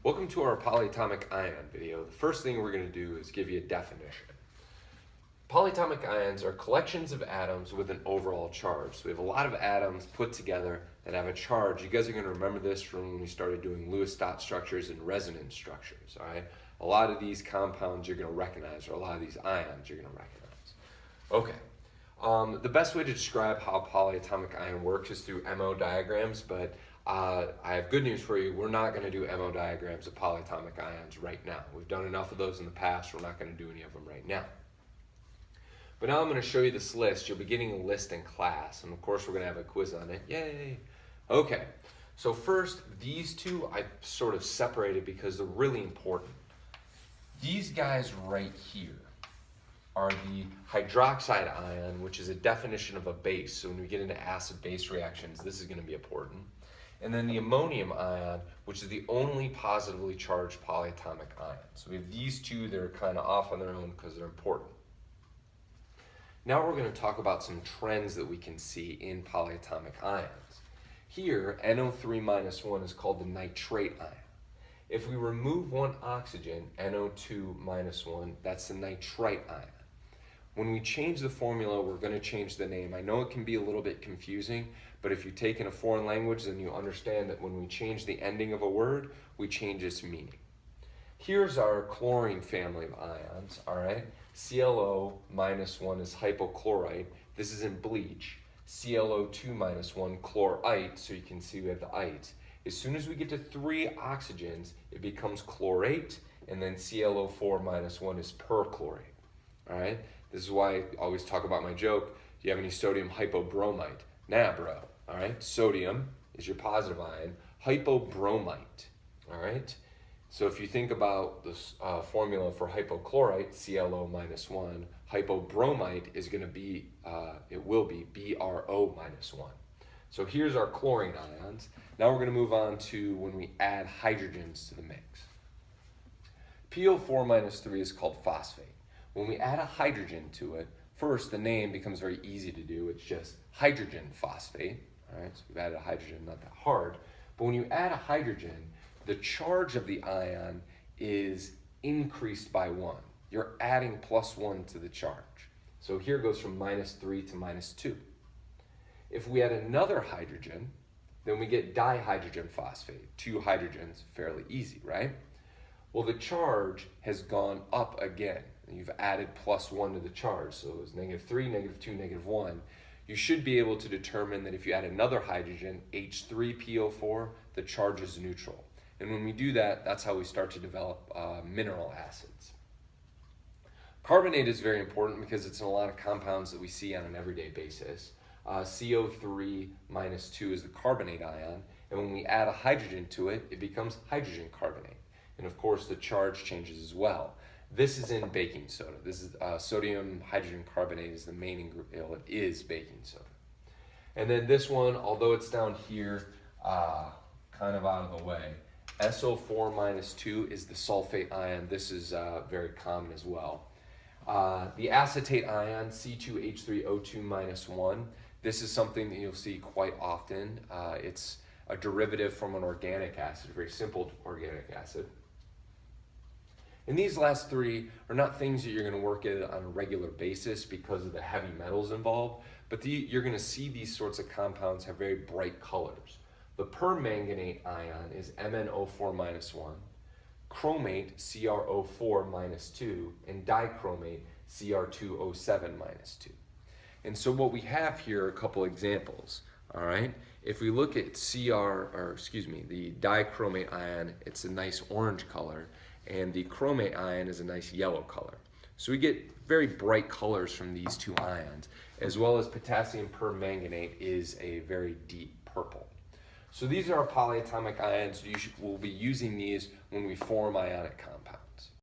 Welcome to our polyatomic ion video. The first thing we're going to do is give you a definition. Polyatomic ions are collections of atoms with an overall charge. So we have a lot of atoms put together that have a charge. You guys are going to remember this from when we started doing Lewis dot structures and resonance structures. All right? A lot of these compounds you're going to recognize, or a lot of these ions you're going to recognize. Okay. The best way to describe how polyatomic ion works is through MO diagrams, but I have good news for you. We're not going to do MO diagrams of polyatomic ions right now. We've done enough of those in the past. We're not going to do any of them right now. But now I'm going to show you this list. You'll be getting a list in class, and of course we're going to have a quiz on it. Yay! Okay, so first, these two I sort of separated because they're really important. These guys right here are the hydroxide ion, which is a definition of a base. So when we get into acid-base reactions, this is going to be important. And then the ammonium ion, which is the only positively charged polyatomic ion. So we have these two that are kind of off on their own because they're important. Now we're going to talk about some trends that we can see in polyatomic ions. Here, NO3- is called the nitrate ion. If we remove one oxygen, NO2-1, that's the nitrite ion. When we change the formula, we're going to change the name. I know it can be a little bit confusing, but if you take in a foreign language, then you understand that when we change the ending of a word, we change its meaning. Here's our chlorine family of ions, all right? ClO-1 is hypochlorite. This is in bleach. ClO2-1, chlorite, so you can see we have the ite. As soon as we get to 3 oxygens, it becomes chlorate, and then ClO4-1 is perchlorate, all right? This is why I always talk about my joke. Do you have any sodium hypobromite? Nah, bro, all right? Sodium is your positive ion. Hypobromite, all right? So if you think about this formula for hypochlorite, ClO-1, hypobromite is going to be, it will be BrO-1. So here's our chlorine ions. Now we're going to move on to when we add hydrogens to the mix. PO4-3 is called phosphate. When we add a hydrogen to it, first the name becomes very easy to do. It's just hydrogen phosphate. All right, so we've added a hydrogen, not that hard. But when you add a hydrogen, the charge of the ion is increased by 1. You're adding +1 to the charge. So here it goes from -3 to -2. If we add another hydrogen, then we get dihydrogen phosphate. 2 hydrogens, fairly easy, right? Well, the charge has gone up again. You've added +1 to the charge, so it was -3, -2, -1. You should be able to determine that if you add another hydrogen, H3PO4, the charge is neutral. And when we do that, that's how we start to develop mineral acids. Carbonate is very important because it's in a lot of compounds that we see on an everyday basis. CO3-2 is the carbonate ion, and when we add a hydrogen to it, it becomes hydrogen carbonate. And of course, the charge changes as well. This is in baking soda. This is sodium hydrogen carbonate is the main ingredient. It is baking soda. And then this one, although it's down here, kind of out of the way, SO4-2 is the sulfate ion. This is very common as well. The acetate ion, C2H3O2-1, this is something that you'll see quite often. It's a derivative from an organic acid, a very simple organic acid. And these last 3 are not things that you're going to work at on a regular basis because of the heavy metals involved, but you're going to see these sorts of compounds have very bright colors. The permanganate ion is MnO4-1, chromate CrO4-2, and dichromate Cr2O7-2. And so what we have here are a couple examples, all right? If we look at the dichromate ion, it's a nice orange color, and the chromate ion is a nice yellow color. So we get very bright colors from these 2 ions, as well as potassium permanganate is a very deep purple. So these are our polyatomic ions. We'll be using these when we form ionic compounds.